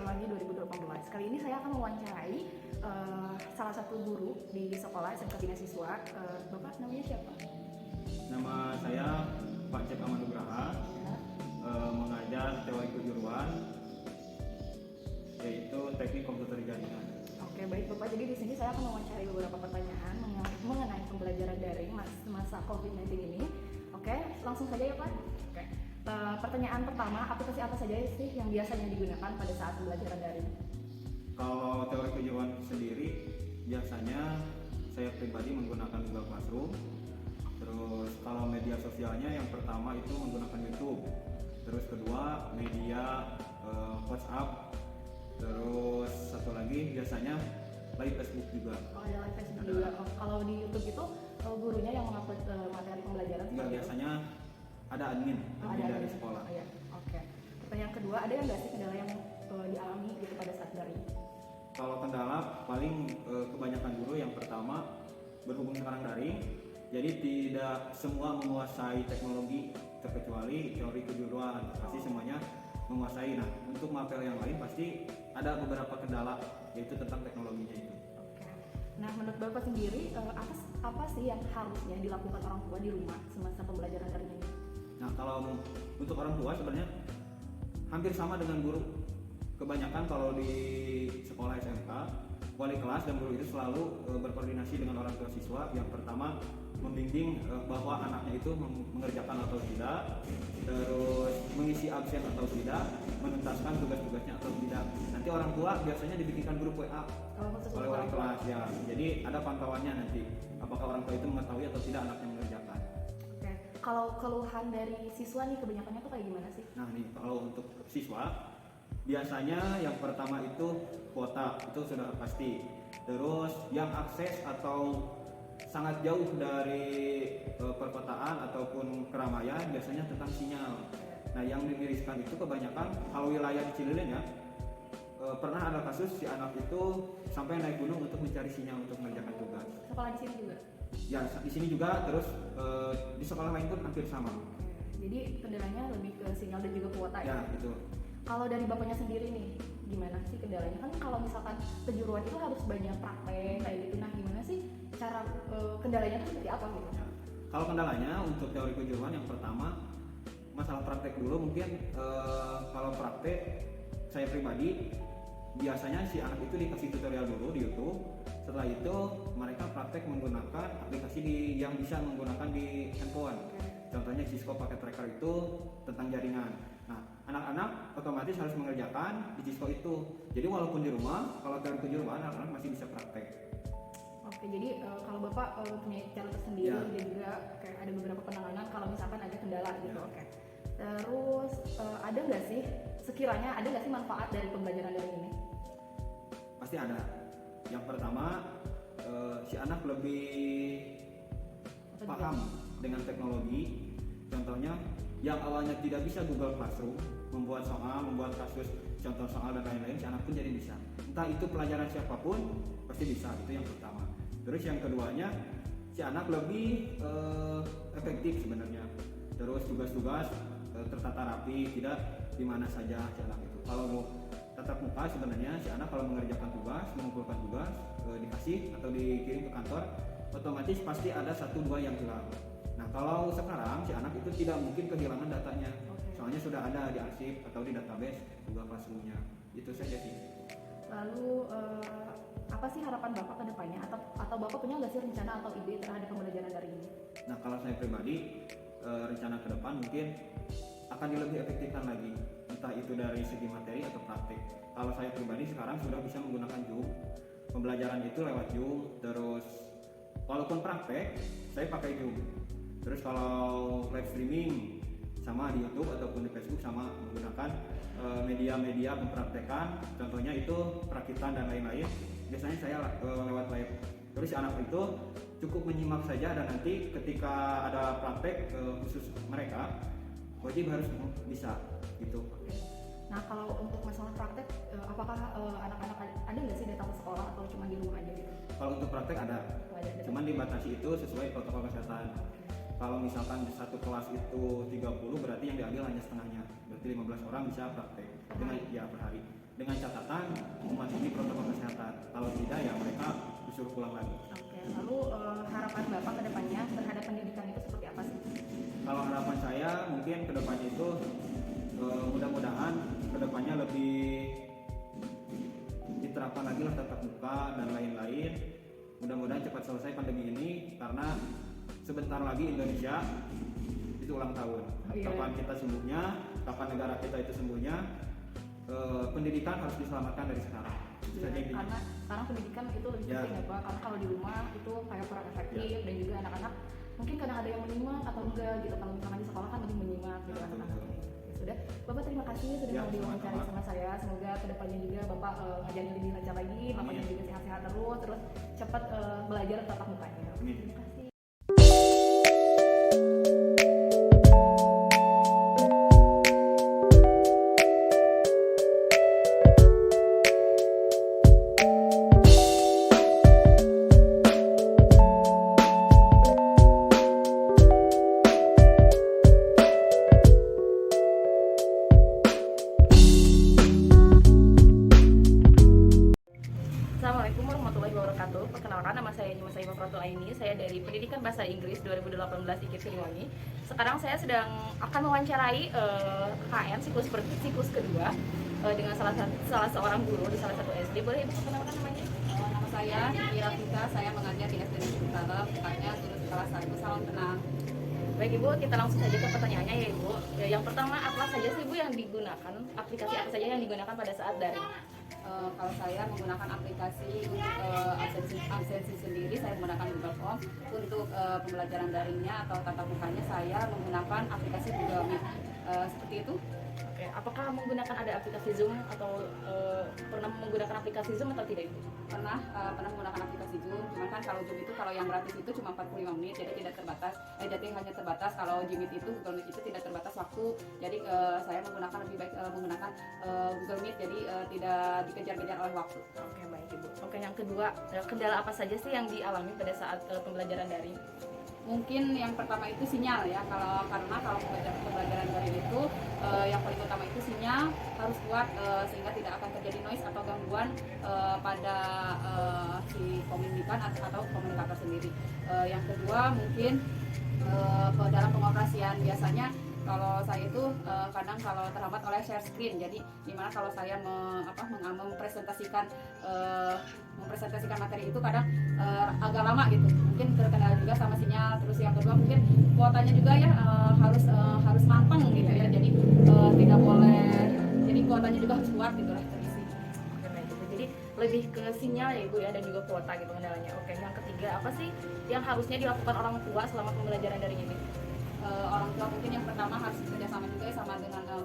lagi 2018. Kali ini saya akan mewawancarai salah satu guru di sekolah SMK Bina Siswa. Bapak namanya siapa? Nama saya Pak Cep Amanugraha, Ya. mengajar teori kejuruan, yaitu teknik komputer jaringan. Oke, baik Bapak. Jadi di sini saya akan mewawancarai beberapa pertanyaan mengenai pembelajaran daring masa COVID-19 ini. Oke, langsung saja ya Pak. Oke. Pertanyaan pertama, aplikasi apa saja sih yang biasanya digunakan pada saat pembelajaran daring? Kalau teori kejuruan sendiri, biasanya saya pribadi menggunakan Google Classroom. Terus kalau media sosialnya yang pertama itu menggunakan YouTube. Terus kedua media WhatsApp. Terus satu lagi biasanya live Facebook juga. Oh, ada live Facebook juga. Oh, kalau di YouTube itu gurunya yang mengupload materi pembelajaran? Enggak, biasanya ada admin Ada dari ada. sekolah. Oh, iya. Oke. Pertanyaan kedua, ada yang nggak sih kendala yang dialami gitu pada saat daring? Kalau kendala paling kebanyakan guru yang pertama berhubung sekarang daring, jadi tidak semua menguasai teknologi terkecuali teori kejuruan, pasti semuanya menguasai. Nah, untuk materi yang lain pasti ada beberapa kendala, yaitu tentang teknologinya itu. Oke. Nah, menurut Bapak sendiri apa sih yang harusnya dilakukan orang tua di rumah semasa pembelajaran daring ini? Nah, kalau untuk orang tua sebenarnya hampir sama dengan guru. Kebanyakan kalau di sekolah SMK, wali kelas dan guru itu selalu berkoordinasi dengan orang tua siswa. Yang pertama, membimbing bahwa anaknya itu mengerjakan atau tidak, terus mengisi absen atau tidak, menuntaskan tugas-tugasnya atau tidak. Nanti orang tua biasanya dibikinkan grup WA oleh wali kelas ya. Jadi ada pantauannya nanti apakah orang tua itu mengetahui atau tidak anaknya mengerjakan. Oke. Kalau keluhan dari siswa nih kebanyakannya tuh kayak gimana sih? Nah nih, kalau untuk siswa biasanya yang pertama itu kuota, itu sudah pasti. Terus yang akses atau sangat jauh dari perkotaan ataupun keramaian biasanya tentang sinyal. Nah yang dimiriskan itu kebanyakan kalau wilayah di Cililin ya, pernah ada kasus si anak itu sampai naik gunung untuk mencari sinyal untuk mengerjakan tugas. Sekolah di sini juga? Ya di sini juga, terus di sekolah lain pun hampir sama. Jadi kendalanya lebih ke sinyal dan juga kuota Ya itu. Kalau dari bapaknya sendiri nih, gimana sih kendalanya? Kan kalau misalkan kejuruan itu harus banyak praktek kayak gitu. Nah, gimana sih cara kendalanya itu seperti apa gitu? Kalau kendalanya untuk teori kejuruan yang pertama masalah praktek dulu mungkin. Kalau praktek saya pribadi biasanya si anak itu dikasih tutorial dulu di YouTube. Setelah itu mereka praktek menggunakan aplikasi yang bisa menggunakan di handphone. Contohnya Cisco pakai tracker itu tentang jaringan. Nah, anak-anak otomatis harus mengerjakan di Cisco itu. Jadi walaupun di rumah, kalau teori kejuruan anak-anak masih bisa praktek. Oke, jadi kalau Bapak punya cara tersendiri Ya. dan juga kayak ada beberapa penanganan kalau misalkan ada kendala gitu. Ya. Oke. Terus ada nggak sih sekiranya ada nggak sih manfaat dari pembelajaran daring ini? Pasti ada. Yang pertama, si anak lebih paham dengan teknologi. Contohnya yang awalnya tidak bisa Google Classroom, membuat soal, membuat kasus, contoh soal dan lain-lain, si anak pun jadi bisa. Entah itu pelajaran siapapun pasti bisa, itu yang pertama. Terus yang keduanya, si anak lebih efektif sebenarnya. Terus tugas-tugas tertata rapi, tidak di mana saja si anak itu. Kalau mau tatap muka sebenarnya si anak kalau mengerjakan tugas, mengumpulkan tugas, dikasih atau dikirim ke kantor, otomatis pasti ada 1-2 yang hilang. Nah kalau sekarang si anak itu tidak mungkin kehilangan datanya, soalnya sudah ada di arsip atau di database Google Classroom-nya. Itu saja sih. Lalu apa sih harapan Bapak ke depannya atau Bapak punya nggak sih rencana atau ide terhadap pembelajaran daring ini? Nah kalau saya pribadi rencana ke depan mungkin akan lebih efektifkan lagi, entah itu dari segi materi atau praktik. Kalau saya pribadi sekarang sudah bisa menggunakan Zoom, pembelajaran itu lewat Zoom. Terus walaupun praktek saya pakai Zoom. Terus kalau live streaming sama di YouTube ataupun di Facebook sama menggunakan media-media mempraktekan, contohnya itu perakitan dan lain-lain. Biasanya saya lewat live. Terus si anak itu cukup menyimak saja dan nanti ketika ada praktek khusus mereka wajib harus bisa gitu. Nah kalau untuk masalah praktek, apakah anak-anak ada nggak sih datang ke sekolah atau cuma di rumah aja gitu? Kalau untuk praktek ada, cuman dibatasi itu sesuai protokol kesehatan. Kalau misalkan di satu kelas itu 30, berarti yang diambil hanya setengahnya. Berarti 15 orang bisa praktek dengan ya per hari. dengan catatan mematuhi protokol kesehatan. Kalau tidak ya mereka disuruh pulang lagi. Oke, lalu harapan Bapak ke depannya terhadap pendidikan itu seperti apa sih? Kalau harapan saya mungkin ke depannya itu mudah-mudahan ke depannya lebih diterapkan lagi lah tatap muka dan lain-lain. Mudah-mudahan cepat selesai pandemi ini karena sebentar lagi Indonesia itu ulang tahun. Kapan kita sembuhnya, kapan negara kita itu sembuhnya, pendidikan harus diselamatkan dari sekarang. Karena sekarang pendidikan itu lebih penting ya Pak, karena kalau di rumah itu kayak kurang efektif dan juga anak-anak mungkin kadang ada yang menyimak atau enggak gitu. Kalau misalkan di sekolah kan lebih menyimak gitu anak-anak. Sudah, Bapak terima kasih sudah mau diwawancara sama saya. Semoga kedepannya juga Bapak ngajarnya lebih lancar lagi, Bapaknya juga sehat-sehat terus cepat belajar tatap mukanya. Terima kasih. Assalamualaikum warahmatullahi wabarakatuh. Perkenalkan, nama saya Nima Saimah Pratulaini. Saya dari Pendidikan Bahasa Inggris 2018 IKIP Siliwangi. Sekarang saya sedang akan mewawancarai KN siklus kedua dengan salah seorang guru di salah satu SD. Boleh Ibu perkenalkan namanya? Nama saya Siti Rafika, saya mengajar di SD Negeri Utara, tepatnya Turut kelas 1, Salam Tenang. Baik Ibu, kita langsung saja ke pertanyaannya ya Ibu. Yang pertama, apa saja sih Ibu yang digunakan, aplikasi apa saja yang digunakan pada saat daring? Kalau saya menggunakan aplikasi untuk absensi sendiri, saya menggunakan Google Form. Untuk pembelajaran daringnya atau tatap mukanya, saya menggunakan aplikasi Google Meet. Seperti itu. Oke, apakah menggunakan ada aplikasi Zoom atau pernah menggunakan aplikasi Zoom atau tidak Ibu? Pernah menggunakan aplikasi Zoom, cuman kan kalau Zoom itu kalau yang gratis itu cuma 45 menit, jadi tidak terbatas. Jadi hanya terbatas. Kalau Gmeet itu, Google Meet itu tidak terbatas waktu. Jadi saya menggunakan lebih baik menggunakan Google Meet, jadi tidak dikejar-kejar oleh waktu. Oke, baik Ibu. Oke, yang kedua, kendala apa saja sih yang dialami pada saat pembelajaran daring? Mungkin yang pertama itu sinyal ya, karena kalau pembelajaran daring itu yang paling utama itu sinyal harus kuat sehingga tidak akan terjadi noise atau gangguan pada si komunikan atau komunikator sendiri. Yang kedua mungkin dalam pengoperasian biasanya kalau saya itu kadang kalau terhambat oleh share screen, jadi dimana kalau saya mempresentasikan materi itu kadang agak lama gitu, mungkin terkendala juga sama sinyal. Terus yang kedua mungkin kuotanya juga ya harus mampang gitu ya, jadi tidak boleh, jadi kuotanya juga harus kuat gitu lah terisi. Oke, baik Ibu. Jadi lebih ke sinyal ya Ibu ya, dan juga kuota gitu kendalanya. Oke, yang ketiga apa sih yang harusnya dilakukan orang tua selama pembelajaran daring ini? Orang tua mungkin yang pertama harus bekerjasama juga ya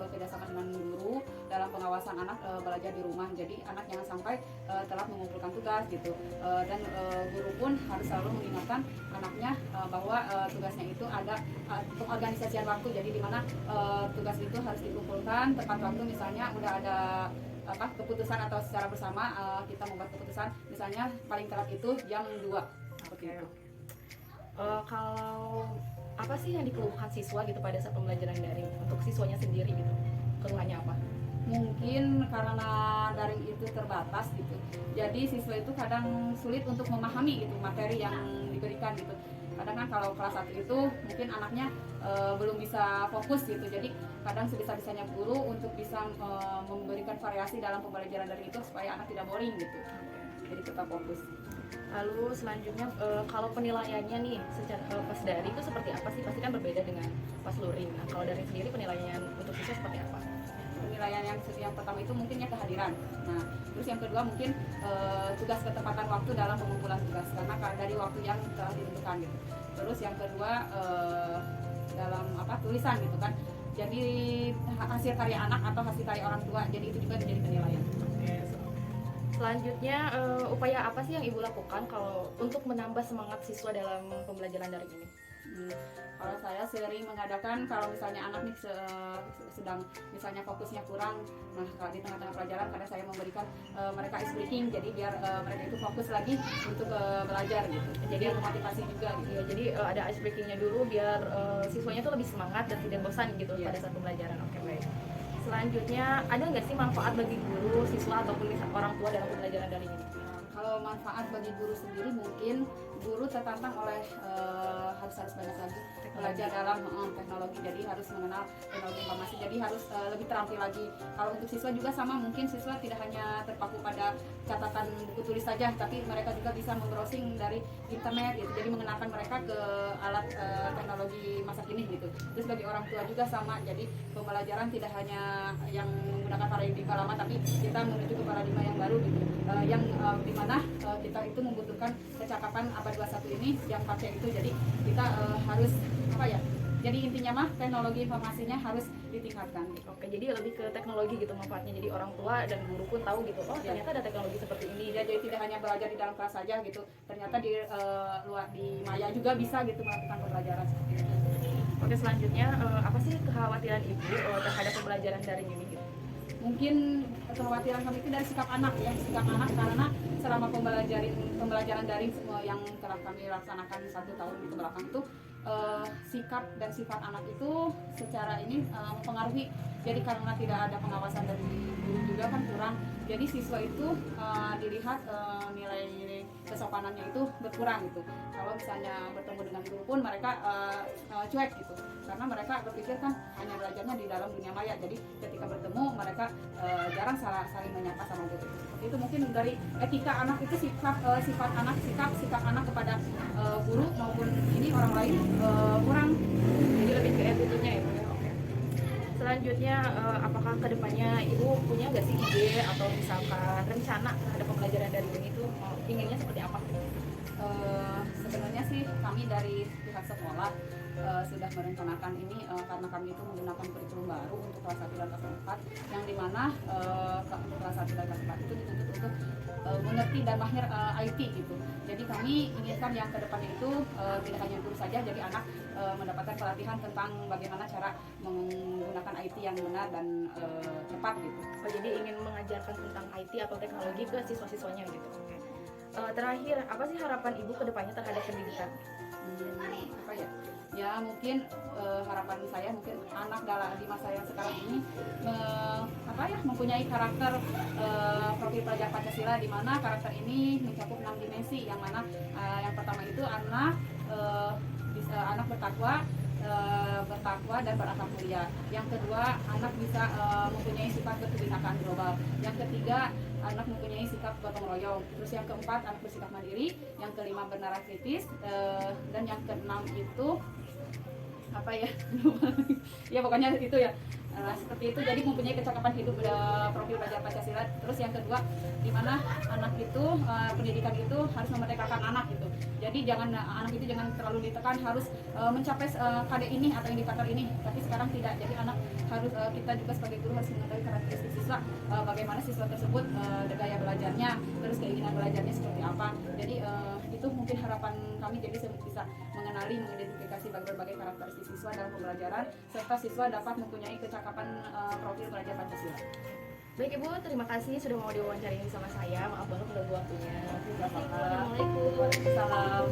bekerjasama dengan guru dalam pengawasan anak belajar di rumah. Jadi anak jangan sampai telat mengumpulkan tugas gitu, dan guru pun harus selalu mengingatkan anaknya bahwa tugasnya itu ada pengorganisasian waktu. Jadi di mana tugas itu harus dikumpulkan tepat waktu, misalnya udah ada keputusan atau secara bersama kita membuat keputusan, misalnya paling telat itu jam 2 seperti itu. Kalau apa sih yang dikeluhkan siswa gitu pada saat pembelajaran daring untuk siswanya sendiri gitu? Keluhannya apa? Mungkin karena daring itu terbatas gitu, jadi siswa itu kadang sulit untuk memahami gitu materi yang diberikan gitu. Kadang kan kalau kelas 1 itu mungkin anaknya belum bisa fokus gitu, jadi kadang sebisa-bisanya guru untuk bisa memberikan variasi dalam pembelajaran daring itu supaya anak tidak boring gitu, jadi tetap fokus. Lalu selanjutnya kalau penilaiannya nih secara pas daring itu seperti apa sih? Pasti kan berbeda dengan pas luring. Nah, kalau daring sendiri penilaian untuk siswa seperti apa? Penilaian yang pertama itu mungkin ya kehadiran. Nah, terus yang kedua mungkin tugas ketepatan waktu dalam pengumpulan tugas karena dari waktu yang telah ditentukan gitu. Terus yang kedua dalam tulisan gitu kan. Jadi hasil karya anak atau hasil karya orang tua. Jadi itu juga menjadi penilaian. Selanjutnya, upaya apa sih yang Ibu lakukan kalau untuk menambah semangat siswa dalam pembelajaran daring ini? Kalau saya sering mengadakan kalau misalnya anak nih sedang misalnya fokusnya kurang, nah di tengah-tengah pelajaran kadang saya memberikan mereka ice breaking, jadi biar mereka itu fokus lagi untuk belajar gitu. Jadi motivasi juga gitu. Ya, jadi ada ice breakingnya dulu biar siswanya tuh lebih semangat dan tidak bosan gitu pada saat pembelajaran. Oke, baik. Selanjutnya, ada nggak sih manfaat bagi guru, siswa, ataupun orang tua dalam pembelajaran daring ini? Kalau manfaat bagi guru sendiri, mungkin guru tertantang oleh harus banyak lagi belajar dalam teknologi, jadi harus mengenal teknologi informasi, jadi harus lebih terampil lagi. Kalau untuk siswa juga sama, mungkin siswa tidak hanya terpaku pada catatan buku tulis saja, tapi mereka juga bisa membrowsing dari internet gitu, jadi mengenalkan mereka ke alat teknologi masa kini gitu. Terus bagi orang tua juga sama, jadi pembelajaran tidak hanya yang menggunakan paradigma lama, tapi kita menuju ke paradigma yang baru gitu, yang dimana kita itu membutuhkan kecakapan abad 21 ini yang pakai itu, jadi kita harus jadi intinya mah teknologi informasinya harus ditingkatkan gitu. Oke, jadi lebih ke teknologi gitu manfaatnya, jadi orang tua dan guru pun tahu gitu, oh ternyata ada teknologi seperti ini. Ya, jadi tidak hanya belajar di dalam kelas saja gitu, ternyata di luar di maya juga bisa gitu melakukan pembelajaran seperti itu. Oke, selanjutnya apa sih kekhawatiran ibu terhadap pembelajaran daring ini gitu? Mungkin kekhawatiran kami itu dari sikap anak ya, sikap anak, karena selama pembelajaran daring semua yang telah kami laksanakan 1 tahun ke belakang itu sikap dan sifat anak itu secara ini mempengaruhi. Jadi karena tidak ada pengawasan dari guru juga kan kurang, jadi siswa itu dilihat nilai kesopanannya itu berkurang gitu. Kalau misalnya bertemu dengan guru pun mereka cuek gitu, karena mereka berpikir kan hanya belajarnya di dalam dunia maya, jadi ketika bertemu mereka jarang saling menyapa sama guru. Itu mungkin dari etika anak itu, sifat anak, sikap anak kepada guru maupun ini orang lain kurang, jadi lebih ke attitude-nya ya Bu ya. Oke. Selanjutnya apakah kedepannya ibu punya nggak sih ide atau misalkan rencana terhadap pembelajaran daring itu, inginnya seperti apa? Sebenarnya sih kami dari pihak sekolah sudah merencanakan ini karena kami itu menggunakan kurikulum baru untuk kelas 1 dan kelas 4, yang dimana untuk kelas 1 dan kelas 4 itu dituntut untuk mengerti dan mahir IT gitu. Jadi kami inginkan yang kedepannya itu tidak hanya guru saja, jadi anak mendapatkan pelatihan tentang bagaimana cara menggunakan IT yang benar dan cepat gitu. Oh, jadi ingin mengajarkan tentang IT atau teknologi ke siswa-siswanya gitu. Oke. Terakhir, apa sih harapan ibu kedepannya terhadap pendidikan? Apa ya? Ya mungkin harapan saya mungkin anak di masa yang sekarang ini mempunyai karakter profil pelajar Pancasila, di mana karakter ini mencakup 6 dimensi, yang mana yang pertama itu anak anak bertakwa dan berakhlak mulia. Yang kedua, anak bisa mempunyai sifat kebinekaan global. Yang ketiga, anak mempunyai sikap gotong royong. Terus yang keempat, anak bersikap mandiri. Yang kelima, bernalar kritis. Dan yang keenam itu apa ya? Ya pokoknya itu ya. Seperti itu, jadi mempunyai kecakapan hidup profil pelajar Pancasila. Terus yang kedua, di mana anak itu pendidikan itu harus memerdekakan anak gitu. Jadi anak itu jangan terlalu ditekan harus mencapai KD ini atau indikator ini, tapi sekarang tidak. Jadi anak harus kita juga sebagai guru harus mengetahui karakteristik siswa, bagaimana siswa tersebut gaya belajarnya, terus keinginan belajarnya seperti apa. Jadi itu mungkin harapan kami, jadi bisa mengidentifikasi berbagai karakteristik siswa dalam pembelajaran, serta siswa dapat mempunyai kecakapan profil pelajar Pancasila. Baik Ibu, terima kasih sudah mau diwawancara ini sama saya. Maaf banget mengganggu waktunya. Terima kasih. Assalamualaikum. Waalaikumsalam.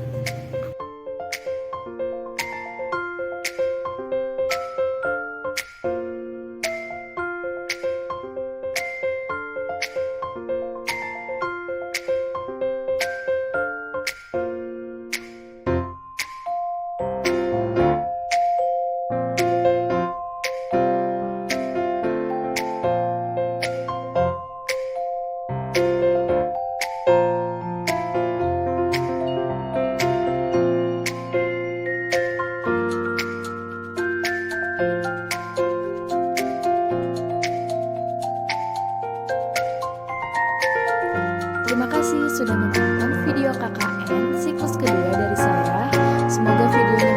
Terima kasih sudah menonton video KKN siklus kedua dari saya. Semoga videonya